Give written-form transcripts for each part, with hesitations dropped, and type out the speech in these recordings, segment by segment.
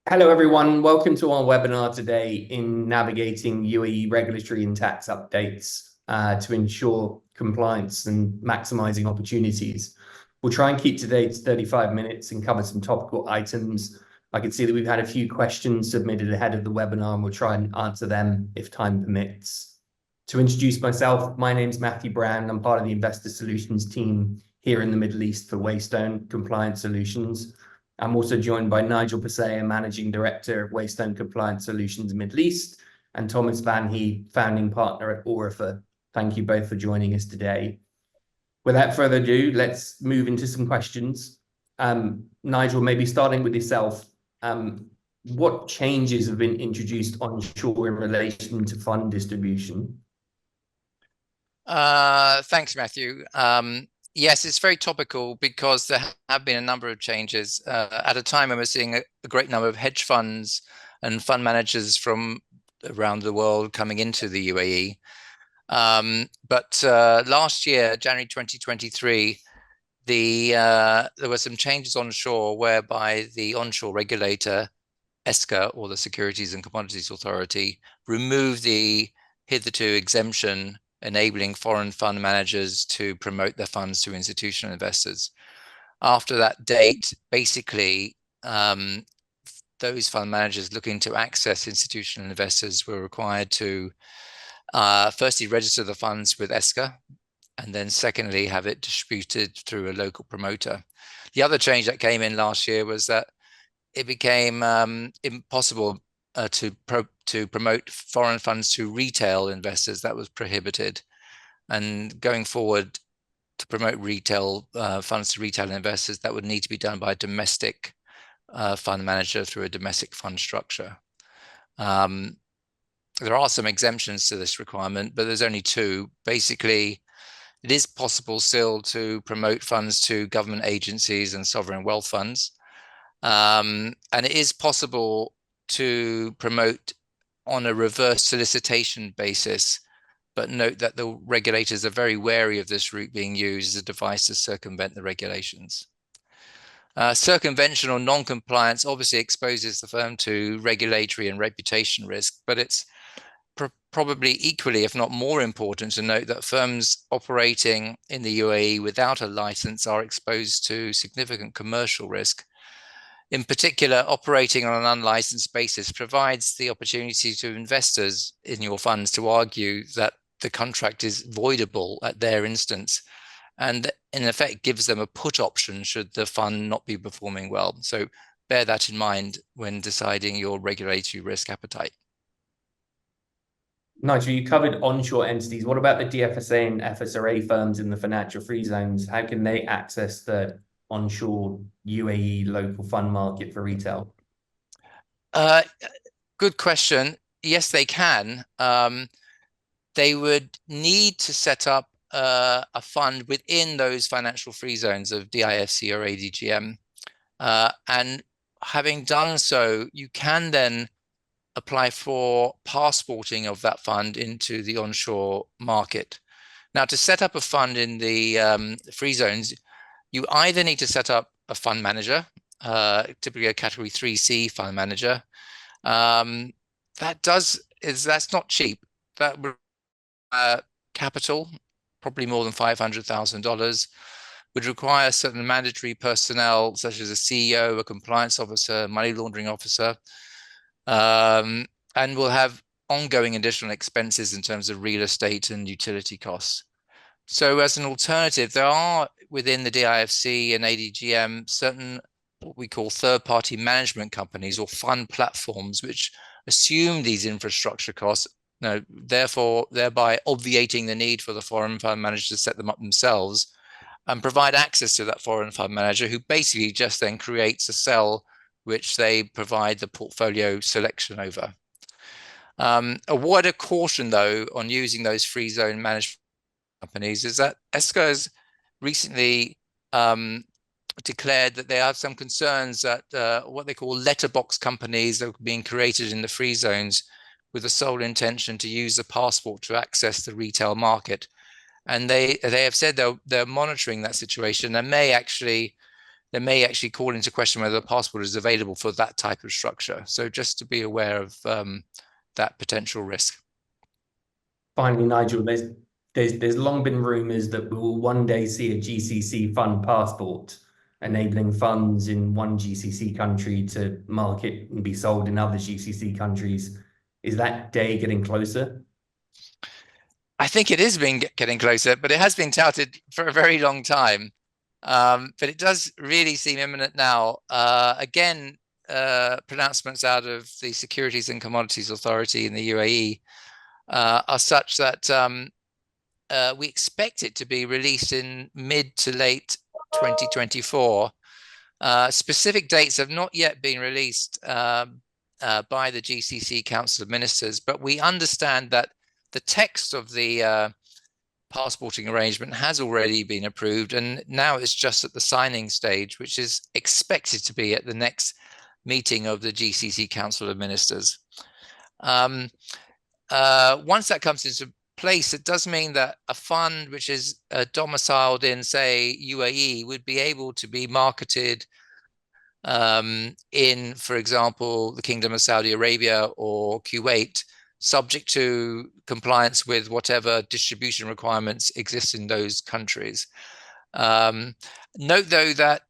Hello, everyone. Welcome to our webinar today in navigating UAE regulatory and tax updates to ensure compliance and maximizing opportunities. We'll try and keep today to 35 minutes and cover some topical items. I can see that we've had a few questions submitted ahead of the webinar, and we'll try and answer them if time permits. To introduce myself, my name's Matthew Brown. I'm part of the Investor Solutions team here in the Middle East for Waystone Compliance Solutions. I'm also joined by Nigel Pasea, Managing Director of Waystone Compliance Solutions Middle East, and Thomas Van He, Founding Partner at Aurifa. Thank you both for joining us today. Without further ado, let's move into some questions. Nigel, maybe starting with yourself, what changes have been introduced onshore in relation to fund distribution? Thanks, Matthew. Yes, it's very topical because there have been a number of changes at a time when we're seeing a great number of hedge funds and fund managers from around the world coming into the UAE. But last year, January 2023, there were some changes onshore whereby the onshore regulator, ESCA, or the Securities and Commodities Authority, removed the hitherto exemption enabling foreign fund managers to promote their funds to institutional investors. After that date, basically, those fund managers looking to access institutional investors were required to firstly register the funds with ESCA, and then secondly, have it distributed through a local promoter. The other change that came in last year was that it became impossible to promote foreign funds to retail investors. That was prohibited. And going forward, to promote retail funds to retail investors, that would need to be done by a domestic fund manager through a domestic fund structure. There are some exemptions to this requirement, but there's only two. Basically, it is possible still to promote funds to government agencies and sovereign wealth funds. And it is possible to promote on a reverse solicitation basis, but note that the regulators are very wary of this route being used as a device to circumvent the regulations. Circumvention or non-compliance obviously exposes the firm to regulatory and reputation risk, but it's probably equally, if not more important, to note that firms operating in the UAE without a license are exposed to significant commercial risk. In particular, operating on an unlicensed basis provides the opportunity to investors in your funds to argue that the contract is voidable at their instance, and in effect gives them a put option should the fund not be performing well. So bear that in mind when deciding your regulatory risk appetite. Nigel, you covered onshore entities. What about the DFSA and FSRA firms in the financial free zones? How can they access the onshore UAE local fund market for retail? Good question. Yes, they can. They would need to set up a fund within those financial free zones of DIFC or ADGM. And having done so, you can then apply for passporting of that fund into the onshore market. Now, to set up a fund in the free zones, you either need to set up a fund manager, typically a category 3C fund manager. That's not cheap. That would capital, probably more than $500,000, would require certain mandatory personnel, such as a CEO, a compliance officer, money laundering officer, and will have ongoing additional expenses in terms of real estate and utility costs. So as an alternative, there are within the DIFC and ADGM certain what we call third-party management companies or fund platforms which assume these infrastructure costs, therefore thereby obviating the need for the foreign fund manager to set them up themselves and provide access to that foreign fund manager, who basically just then creates a cell which they provide the portfolio selection over. A wider caution, though, on using those free zone management companies is that ESCA has recently declared that they have some concerns that what they call letterbox companies are being created in the free zones with the sole intention to use the passport to access the retail market. And they have said they're monitoring that situation and may actually that may actually call into question whether the passport is available for that type of structure. So just to be aware of that potential risk. Finally, Nigel, there's long been rumours that we will one day see a GCC fund passport, enabling funds in one GCC country to market and be sold in other GCC countries. Is that day getting closer? I think it is getting closer, but it has been touted for a very long time. But it does really seem imminent now. Again, pronouncements out of the Securities and Commodities Authority in the UAE are such that we expect it to be released in mid to late 2024. Specific dates have not yet been released by the GCC Council of Ministers, but we understand that the text of the passporting arrangement has already been approved, and now it's just at the signing stage, which is expected to be at the next meeting of the GCC Council of Ministers. Once that comes into place, it does mean that a fund which is domiciled in, say, UAE would be able to be marketed in, for example, the Kingdom of Saudi Arabia or Kuwait, subject to compliance with whatever distribution requirements exist in those countries. Note, though, that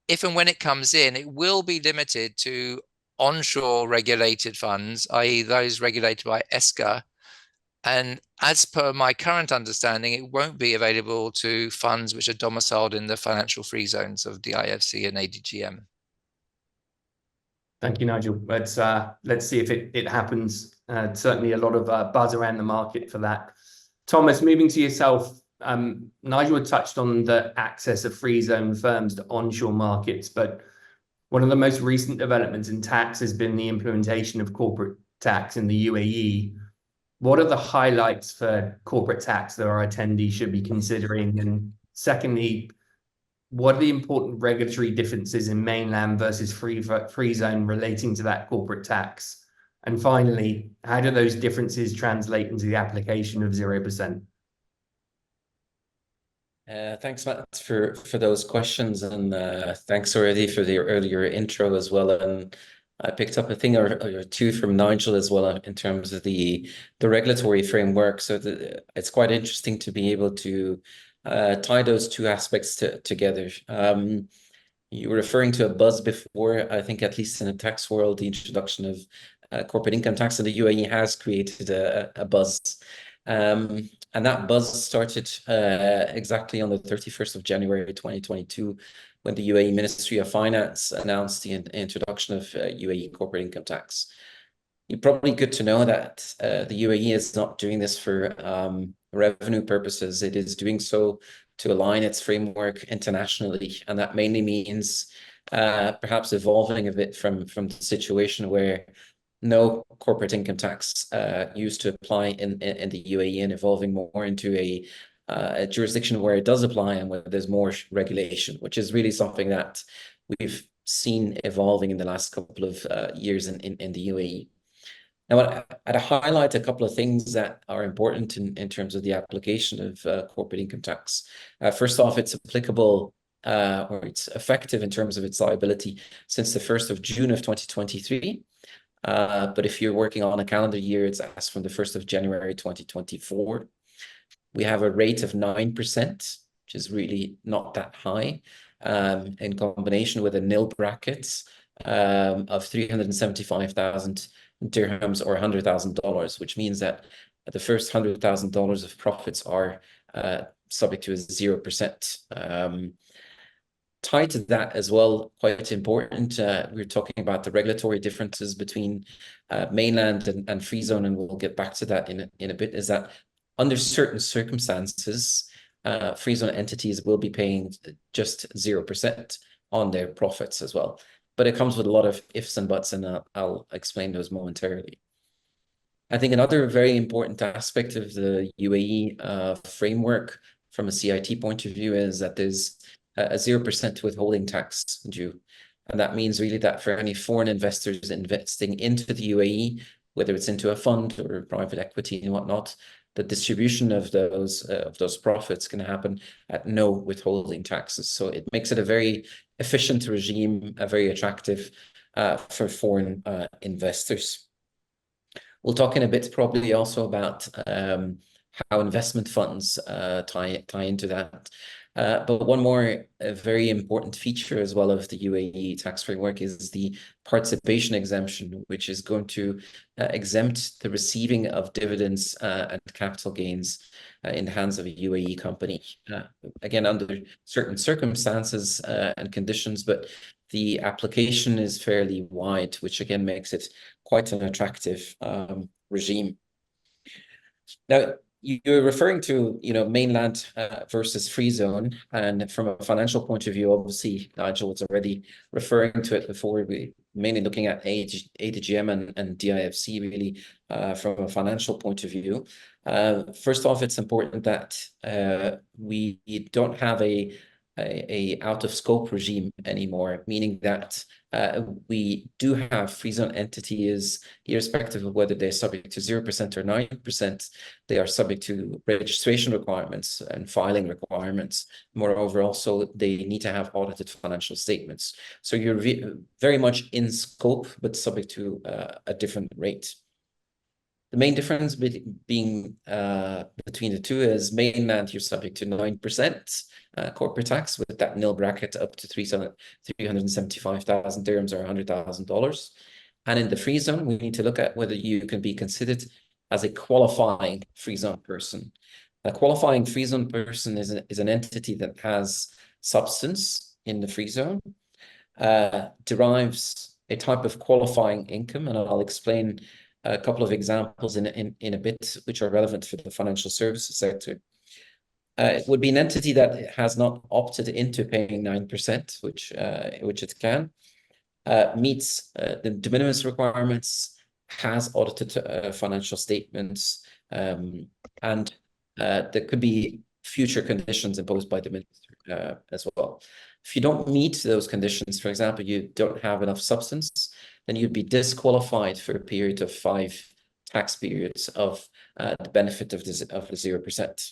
if and when it comes in, it will be limited to onshore regulated funds, i.e. those regulated by ESCA. And as per my current understanding, it won't be available to funds which are domiciled in the financial free zones of DIFC and ADGM. Thank you, Nigel. Let's see if it happens. Certainly a lot of buzz around the market for that. Thomas, moving to yourself, Nigel had touched on the access of free zone firms to onshore markets, but one of the most recent developments in tax has been the implementation of corporate tax in the UAE. What are the highlights for corporate tax that our attendees should be considering? And secondly, what are the important regulatory differences in mainland versus free zone relating to that corporate tax? And finally, how do those differences translate into the application of 0%? Thanks, Matt, for those questions, and thanks already for the earlier intro as well. And I picked up a thing or two from Nigel as well in terms of the regulatory framework. So it's quite interesting to be able to tie those two aspects together. You were referring to a buzz before. I think, at least in the tax world, the introduction of corporate income tax in the UAE has created a buzz. And that buzz started exactly on the 31st of January 2022, when the UAE Ministry of Finance announced the introduction of UAE corporate income tax. You're probably good to know that the UAE is not doing this for revenue purposes. It is doing so to align its framework internationally, and that mainly means perhaps evolving a bit from the situation where no corporate income tax used to apply in the UAE, and evolving more into a jurisdiction where it does apply and where there's more regulation, which is really something that we've seen evolving in the last couple of years in the UAE. Now, I'd highlight a couple of things that are important in terms of the application of corporate income tax. First off, it's applicable or it's effective in terms of its liability since the 1st of June of 2023. But if you're working on a calendar year, it's as from the 1st of January 2024. We have a rate of 9%, which is really not that high, in combination with a nil bracket of 375,000 dirhams or $100,000, which means that the first $100,000 of profits are subject to a 0%. Tied to that as well, quite important, we're talking about the regulatory differences between mainland and free zone, and we'll get back to that in a bit, is that under certain circumstances, free zone entities will be paying just 0% on their profits as well. But it comes with a lot of ifs and buts, and I'll explain those momentarily. I think another very important aspect of the UAE framework from a CIT point of view is that there's a 0% withholding tax due. And that means really that for any foreign investors investing into the UAE, whether it's into a fund or private equity and whatnot, the distribution of those profits can happen at no withholding taxes. So it makes it a very efficient regime, very attractive for foreign investors. We'll talk in a bit probably also about how investment funds tie into that. But one more very important feature as well of the UAE tax framework is the participation exemption, which is going to exempt the receiving of dividends and capital gains in the hands of a UAE company. Again, under certain circumstances and conditions, but the application is fairly wide, which again makes it quite an attractive regime. Now, you're referring to, mainland versus free zone, and from a financial point of view, obviously, Nigel was already referring to it before. We mainly looking at ADGM and DIFC really from a financial point of view. First off, it's important that we don't have a out of scope regime anymore, meaning that we do have free zone entities, irrespective of whether they're subject to 0% or 9%, they are subject to registration requirements and filing requirements. Moreover, also, they need to have audited financial statements. So you're very much in scope, but subject to a different rate. The main difference being between the two is mainland, you're subject to 9% corporate tax with that nil bracket up to 375,000 dirhams or $100,000. And in the free zone, we need to look at whether you can be considered as a qualifying free zone person. A qualifying free zone person is an entity that has substance in the free zone, derives a type of qualifying income, and I'll explain a couple of examples in a bit, which are relevant for the financial services sector. It would be an entity that has not opted into paying 9%, which it can, meets the de minimis requirements, has audited financial statements, and there could be future conditions imposed by the minister as well. If you don't meet those conditions, for example, you don't have enough substance, then you'd be disqualified for a period of 5 tax periods of the benefit of the 0%.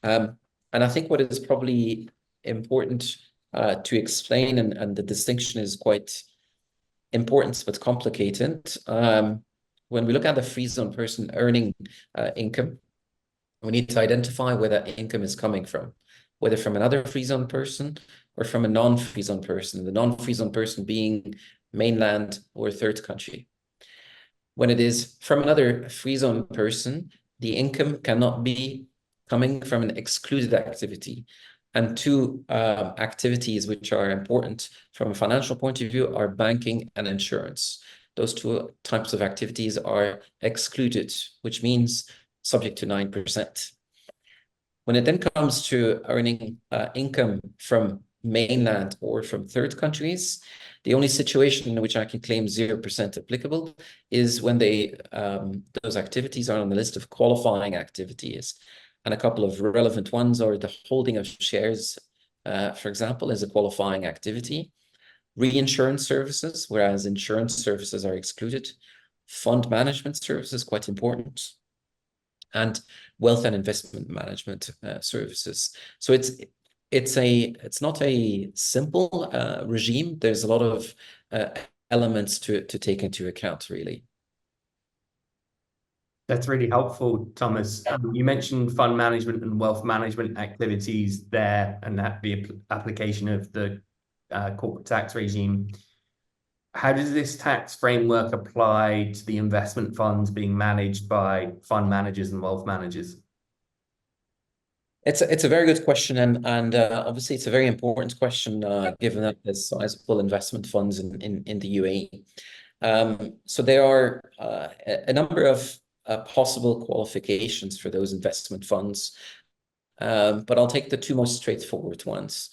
And I think what is probably important to explain, and the distinction is quite important but complicated. When we look at the free zone person earning income, we need to identify where that income is coming from, whether from another free zone person or from a non-free zone person, the non-free zone person being mainland or third country. When it is from another free zone person, the income cannot be coming from an excluded activity. And two activities which are important from a financial point of view are banking and insurance. Those two types of activities are excluded, which means subject to 9%. When it then comes to earning income from mainland or from third countries, the only situation in which I can claim 0% applicable is when those activities are on the list of qualifying activities. And a couple of relevant ones are the holding of shares, for example, is a qualifying activity. Reinsurance services, whereas insurance services are excluded. Fund management services, quite important. And wealth and investment management services. So it's not a simple regime. There's a lot of elements to take into account, really. That's really helpful, Thomas. You mentioned fund management and wealth management activities there, and that the application of the corporate tax regime. How does this tax framework apply to the investment funds being managed by fund managers and wealth managers? It's a very good question, and obviously it's a very important question given that there's sizable investment funds in the UAE. So there are a number of possible qualifications for those investment funds, but I'll take the two most straightforward ones.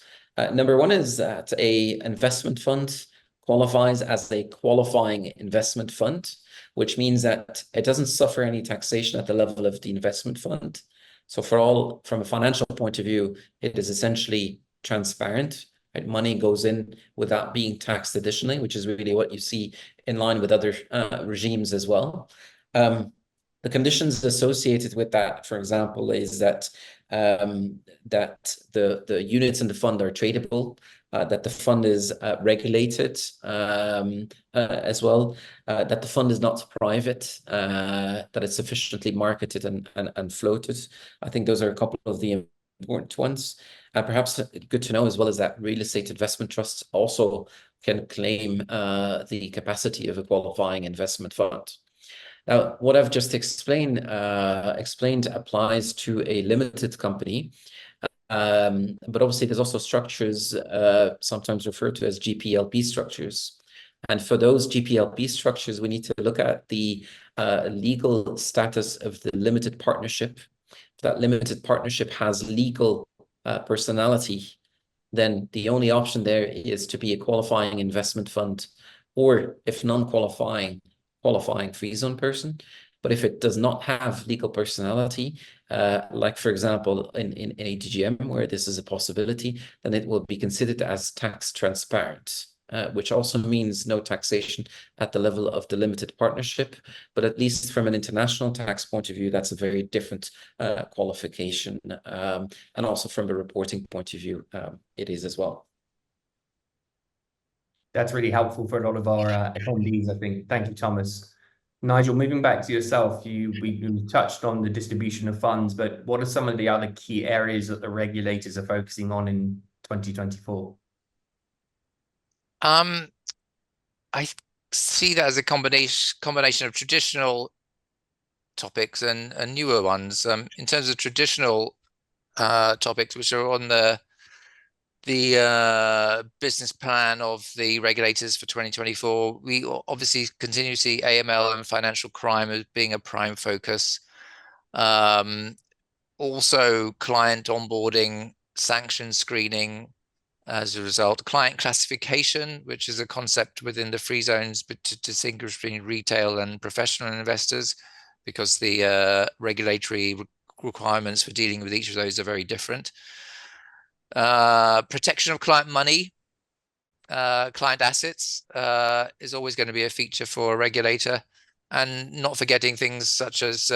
Number one is that an investment fund qualifies as a qualifying investment fund, which means that it doesn't suffer any taxation at the level of the investment fund. So from a financial point of view, it is essentially transparent. Right? Money goes in without being taxed additionally, which is really what you see in line with other regimes as well. The conditions associated with that, for example, is that that the units in the fund are tradable, that the fund is regulated as well, that the fund is not private, that it's sufficiently marketed and floated. I think those are a couple of the important ones. Perhaps good to know as well is that real estate investment trusts also can claim the capacity of a qualifying investment fund. Now, what I've just explained applies to a limited company, but obviously there's also structures sometimes referred to as GPLP structures. And for those GPLP structures, we need to look at the legal status of the limited partnership. If that limited partnership has legal personality, then the only option there is to be a qualifying investment fund, or if non-qualifying, qualifying free zone person. But if it does not have legal personality, like for example, in a DGM where this is a possibility, then it will be considered as tax transparent, which also means no taxation at the level of the limited partnership. But at least from an international tax point of view, that's a very different qualification. And also from a reporting point of view, it is as well. That's really helpful for a lot of our attendees, I think. Thank you, Thomas. Nigel, moving back to yourself, we touched on the distribution of funds, but what are some of the other key areas that the regulators are focusing on in 2024? I see that as a combination of traditional topics and newer ones. In terms of traditional topics, which are on the business plan of the regulators for 2024, we obviously continue to see AML and financial crime as being a prime focus. Also, client onboarding, sanction screening. As a result, client classification, which is a concept within the free zones, but to distinguish between retail and professional investors, because the regulatory requirements for dealing with each of those are very different. Protection of client money, client assets is always going to be a feature for a regulator, and not forgetting things such as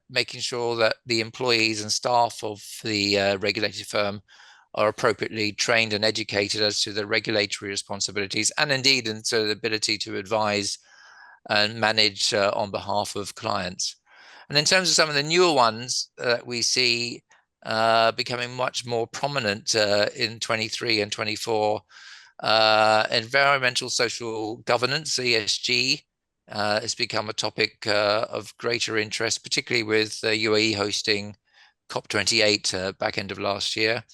making sure that the employees and staff of the regulated firm are appropriately trained and educated as to the regulatory responsibilities, and indeed into the ability to advise and manage on behalf of clients. And in terms of some of the newer ones that we see becoming much more prominent in 23 and 24, environmental social governance, ESG, has become a topic of greater interest, particularly with UAE hosting COP28 back end of last year.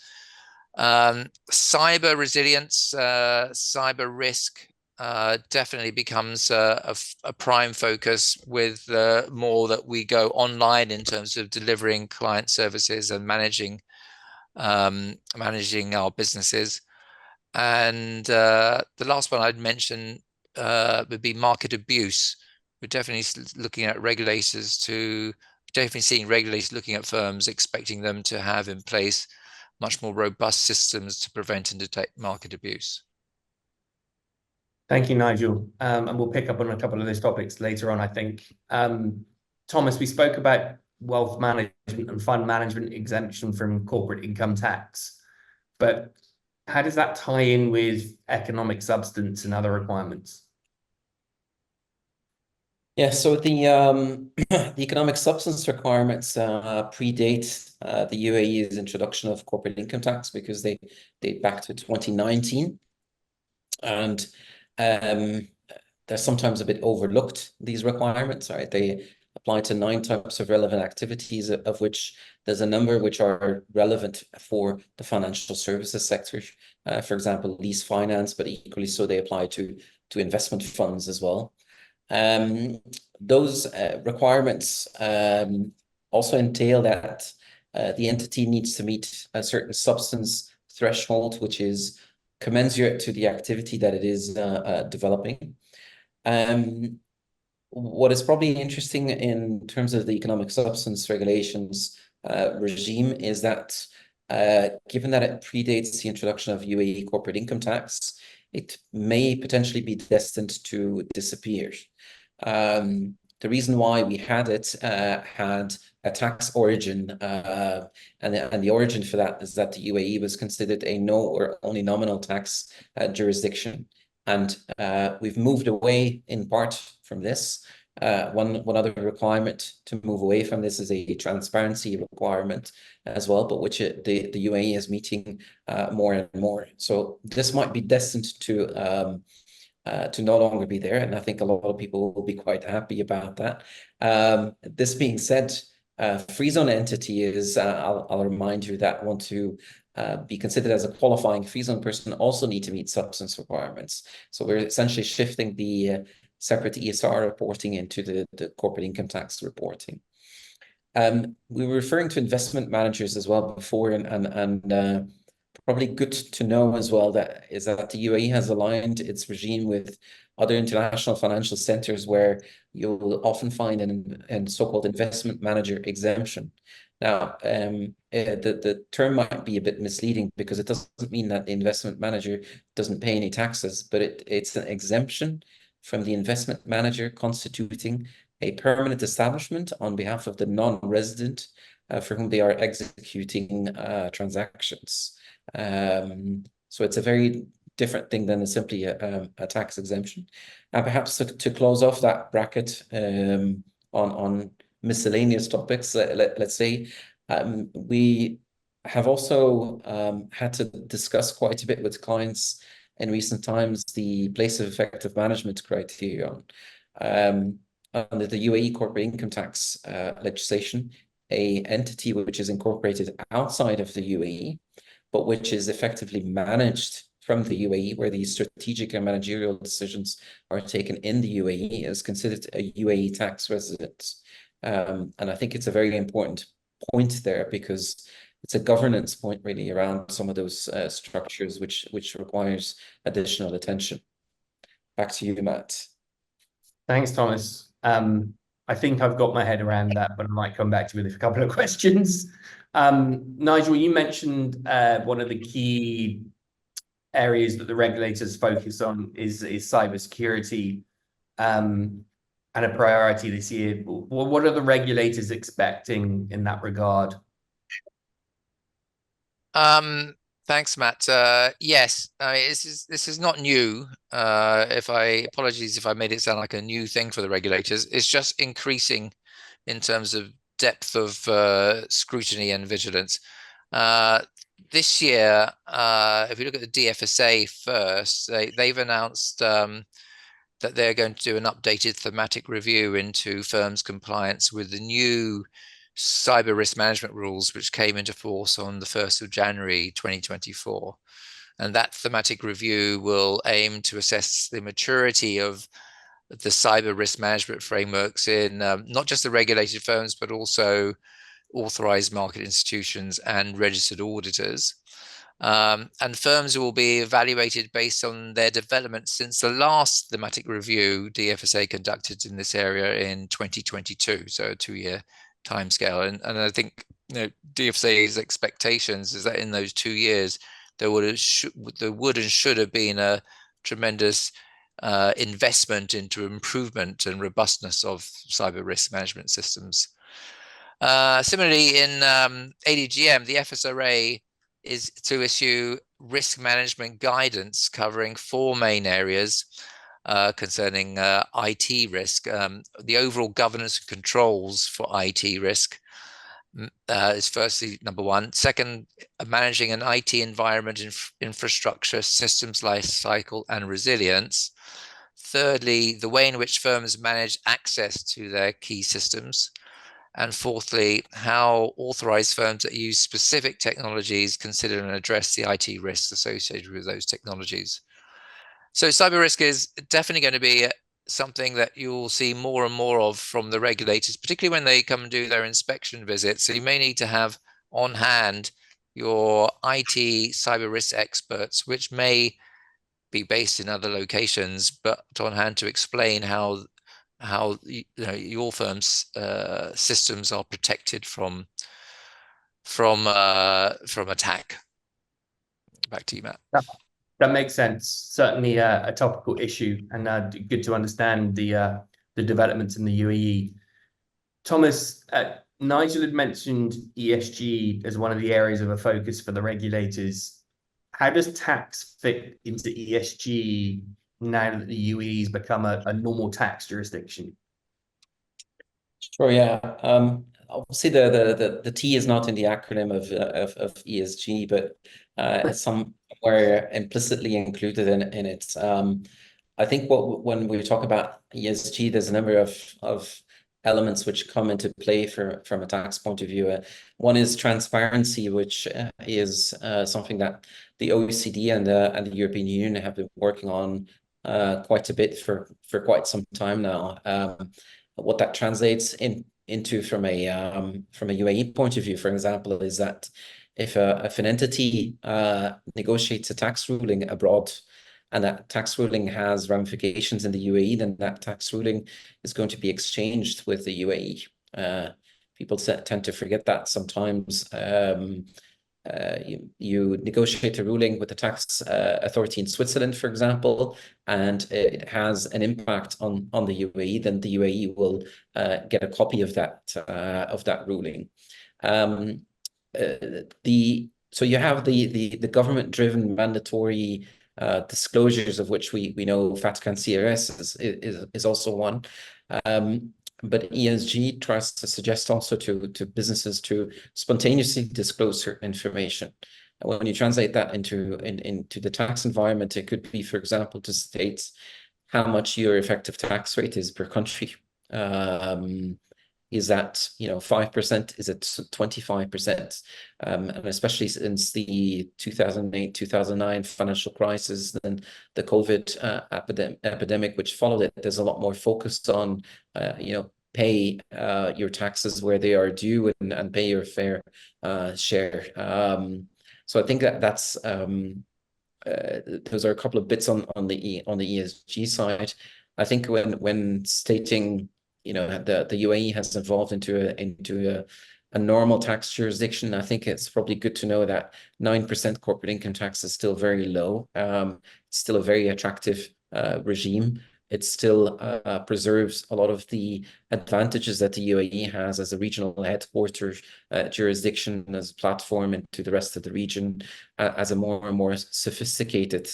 Cyber resilience, cyber risk definitely becomes a prime focus with more that we go online in terms of delivering client services and managing our businesses. And the last one I'd mention would be market abuse. We're definitely looking at seeing regulators looking at firms, expecting them to have in place much more robust systems to prevent and detect market abuse. Thank you, Nigel. And we'll pick up on a couple of those topics later on, I think. Thomas, we spoke about wealth management and fund management exemption from corporate income tax, but how does that tie in with economic substance and other requirements? Yeah, so the economic substance requirements predate the UAE's introduction of corporate income tax, because they date back to 2019, and they're sometimes a bit overlooked, these requirements, right? They apply to 9 types of relevant activities, of which there's a number which are relevant for the financial services sector, for example, lease finance, but equally so they apply to investment funds as well. Those requirements also entail that the entity needs to meet a certain substance threshold, which is commensurate to the activity that it is developing. What is probably interesting in terms of the economic substance regulations regime is that given that it predates the introduction of UAE corporate income tax, it may potentially be destined to disappear. the reason why we had it had a tax origin, and the origin for that is that the UAE was considered a no or only nominal tax jurisdiction, and we've moved away in part from this. One other requirement to move away from this is a transparency requirement as well, but which the UAE is meeting more and more. So this might be destined to no longer be there, and I think a lot of people will be quite happy about that. This being said, free zone entity is, I'll remind you that want to be considered as a qualifying free zone person also need to meet substance requirements. So we're essentially shifting the separate ESR reporting into the corporate income tax reporting. We were referring to investment managers as well before, and probably good to know as well that the UAE has aligned its regime with other international financial centers where you'll often find an so-called investment manager exemption. Now, the term might be a bit misleading because it doesn't mean that the investment manager doesn't pay any taxes, but it's an exemption from the investment manager constituting a permanent establishment on behalf of the non-resident for whom they are executing transactions. So it's a very different thing than simply a tax exemption. And perhaps to close off that bracket on miscellaneous topics, let's say, we have also had to discuss quite a bit with clients in recent times the place of effective management criterion. Under the UAE corporate income tax legislation, an entity which is incorporated outside of the UAE, but which is effectively managed from the UAE, where the strategic and managerial decisions are taken in the UAE, is considered a UAE tax resident. And I think it's a very important point there because it's a governance point really around some of those structures which requires additional attention. Back to you, Matt. Thanks, Thomas. I think I've got my head around that, but I might come back to you with a couple of questions. Nigel, you mentioned one of the key areas that the regulators focus on is cybersecurity, and a priority this year. What are the regulators expecting in that regard? Thanks, Matt. Yes, this is not new. Apologies if I made it sound like a new thing for the regulators. It's just increasing in terms of depth of scrutiny and vigilance. This year, if we look at the DFSA first, they've announced that they're going to do an updated thematic review into firms' compliance with the new cyber risk management rules, which came into force on the 1st of January 2024. And that thematic review will aim to assess the maturity of the cyber risk management frameworks in not just the regulated firms, but also authorized market institutions and registered auditors. And firms will be evaluated based on their development since the last thematic review DFSA conducted in this area in 2022, so a 2-year timescale. And I think DFSA's expectations is that in those 2 years there would and should have been a tremendous investment into improvement and robustness of cyber risk management systems. Similarly, in ADGM, the FSRA is to issue risk management guidance covering 4 main areas concerning IT risk. The overall governance and controls for IT risk is firstly number 1. Second, managing an IT environment, infrastructure, systems life cycle, and resilience. Thirdly, the way in which firms manage access to their key systems. And fourthly, how authorized firms that use specific technologies consider and address the IT risks associated with those technologies. So cyber risk is definitely going to be something that you'll see more and more of from the regulators, particularly when they come and do their inspection visits. So you may need to have on hand your IT cyber risk experts, which may be based in other locations, but on hand to explain how your firm's systems are protected from attack. Back to you, Matt. That makes sense. Certainly a topical issue, and good to understand the the developments in the UAE. Thomas, Nigel had mentioned ESG as one of the areas of a focus for the regulators. How does tax fit into ESG now that the UAE has become a normal tax jurisdiction? Sure, yeah. Obviously, the T is not in the acronym of ESG, but it's somewhere implicitly included in it. I think when we talk about ESG, there's a number of elements which come into play from a tax point of view. One is transparency, which is something that the OECD and the European Union have been working on quite a bit for quite some time now. What that translates into from a UAE point of view, for example, is that if an entity negotiates a tax ruling abroad, and that tax ruling has ramifications in the UAE, then that tax ruling is going to be exchanged with the UAE. People tend to forget that sometimes. You negotiate a ruling with the tax authority in Switzerland, for example, and it has an impact on the UAE, then the UAE will get a copy of that ruling. So you have the government-driven mandatory disclosures, of which we know FATCA and CRS is also one. But ESG tries to suggest also to businesses to spontaneously disclose certain information. And when you translate that into the tax environment, it could be, for example, to state how much your effective tax rate is per country. Is that 5%? Is it 25%? And especially since the 2008-2009 financial crisis and the COVID epidemic which followed it, there's a lot more focus on pay your taxes where they are due and pay your fair share. So I think that's those are a couple of bits on the ESG side. I think when stating the UAE has evolved into a normal tax jurisdiction, I think it's probably good to know that 9% corporate income tax is still very low. It's still a very attractive regime. It still preserves a lot of the advantages that the UAE has as a regional headquarters jurisdiction, as a platform into the rest of the region, as a more and more sophisticated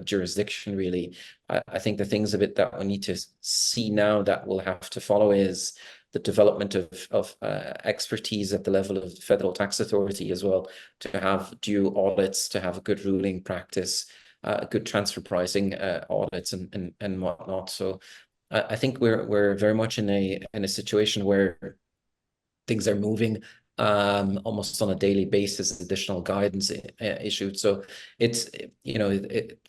jurisdiction, really. I think the things of it that we need to see now that we'll have to follow is the development of expertise at the level of the Federal Tax Authority as well, to have due audits, to have a good ruling practice, good transfer pricing audits and whatnot. So I think we're very much in a situation where things are moving almost on a daily basis, additional guidance issued. So it's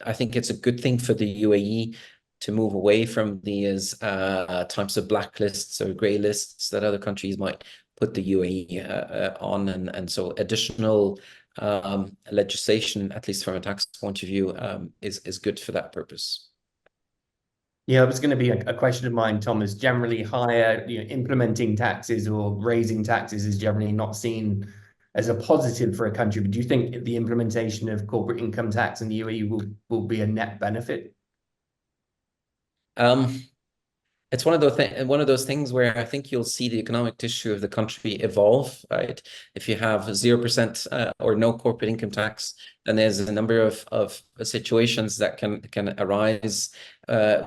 I think it's a good thing for the UAE to move away from these types of blacklists or grey lists that other countries might put the UAE on, and so additional legislation, at least from a tax point of view, is good for that purpose. Yeah, it was going to be a question of mine, Thomas. Generally, higher implementing taxes or raising taxes is generally not seen as a positive for a country. But do you think the implementation of corporate income tax in the UAE will be a net benefit? It's one of those things where I think you'll see the economic tissue of the country evolve, right? If you have 0% or no corporate income tax, then there's a number of situations that can arise,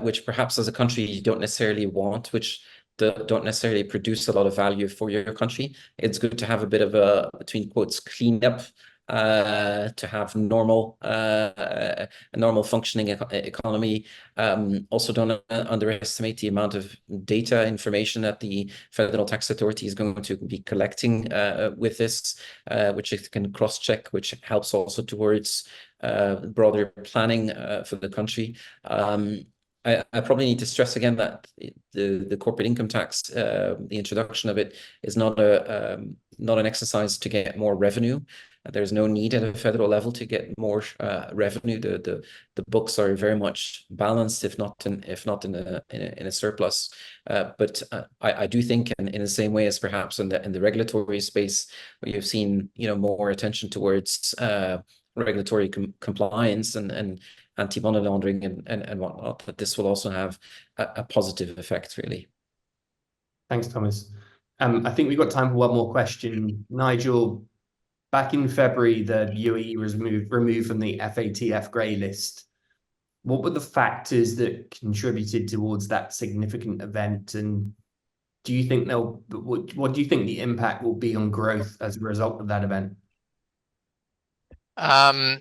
which perhaps as a country you don't necessarily want, which don't necessarily produce a lot of value for your country. It's good to have a bit of a, between quotes, cleanup, to have a normal functioning economy. Also, don't underestimate the amount of data information that the Federal Tax Authority is going to be collecting with this, which it can cross-check, which helps also towards broader planning for the country. I probably need to stress again that the corporate income tax, the introduction of it, is not an exercise to get more revenue. There's no need at a federal level to get more revenue. The books are very much balanced, if not in a surplus. But I do think, in the same way as perhaps in the regulatory space, where you've seen more attention towards regulatory compliance and anti-money laundering and whatnot. But this will also have a positive effect, really. Thanks, Thomas. I think we've got time for one more question. Nigel, back in February, the UAE was removed from the FATF grey list. What were the factors that contributed towards that significant event? And do you think what do you think the impact will be on growth as a result of that event?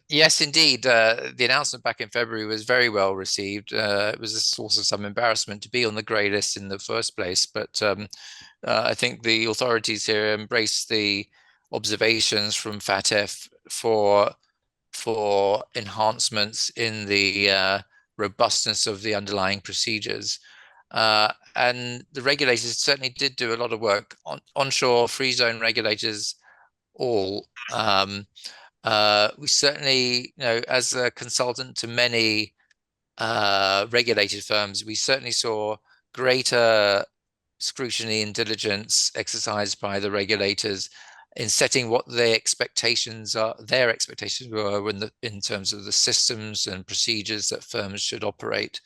Yes, indeed. The announcement back in February was very well received. It was a source of some embarrassment to be on the grey list in the first place, but I think the authorities here embraced the observations from FATF for enhancements in the robustness of the underlying procedures. And the regulators certainly did do a lot of work on onshore free zone regulators all. We certainly, as a consultant to many regulated firms, we certainly saw greater scrutiny and diligence exercised by the regulators in setting what their expectations were in terms of the systems and procedures that firms should operate.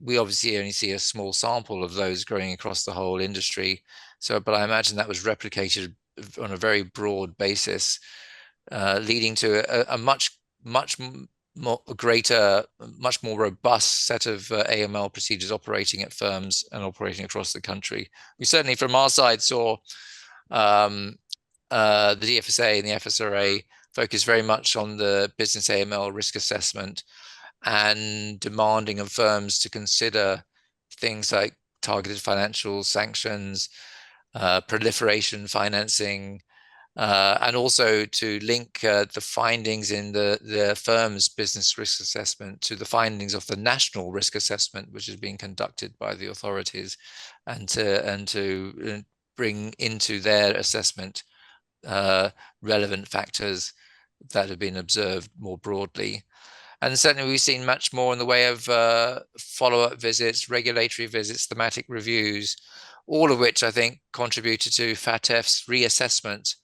We obviously only see a small sample of those growing across the whole industry. But I imagine that was replicated on a very broad basis, leading to a much more robust set of AML procedures operating at firms and operating across the country. We certainly, from our side, saw the DFSA and the FSRA focus very much on the business AML risk assessment and demanding of firms to consider things like targeted financial sanctions, proliferation financing, and also to link the findings in the firm's business risk assessment to the findings of the national risk assessment, which is being conducted by the authorities, and to bring into their assessment relevant factors that have been observed more broadly. And certainly we've seen much more in the way of follow-up visits, regulatory visits, thematic reviews, all of which I think contributed to FATF's reassessment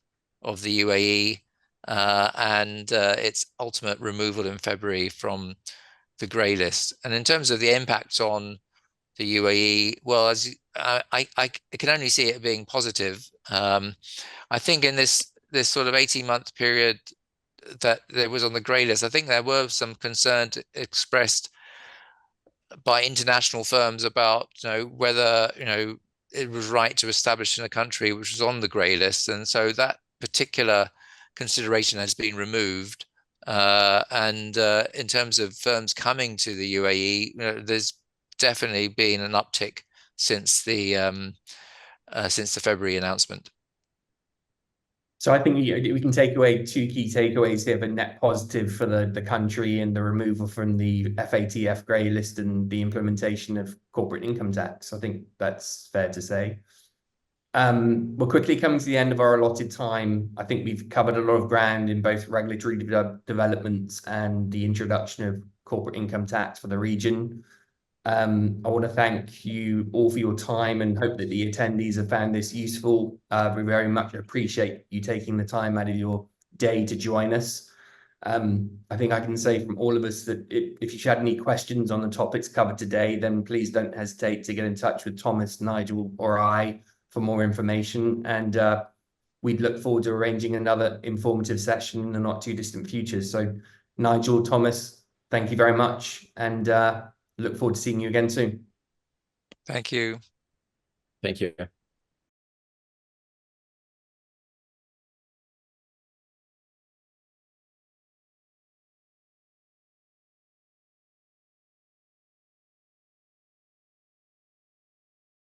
of the UAE and its ultimate removal in February from the grey list. And in terms of the impact on the UAE, well, as I can only see it being positive. I think in this sort of 18-month period that there was on the grey list, I think there were some concern expressed by international firms about whether it was right to establish in a country which was on the grey list, and so that particular consideration has been removed. And in terms of firms coming to the UAE, there's definitely been an uptick since the February announcement. So I think we can take away two key takeaways here: the net positive for the country and the removal from the FATF grey list and the implementation of corporate income tax. I think that's fair to say. We're quickly coming to the end of our allotted time. I think we've covered a lot of ground in both regulatory developments and the introduction of corporate income tax for the region. I want to thank you all for your time and hope that the attendees have found this useful. We very much appreciate you taking the time out of your day to join us. I think I can say from all of us that if you had any questions on the topics covered today, then please don't hesitate to get in touch with Thomas, Nigel, or I for more information. And we'd look forward to arranging another informative session in the not too distant future. So Nigel, Thomas, thank you very much. And look forward to seeing you again soon. Thank you. Thank you.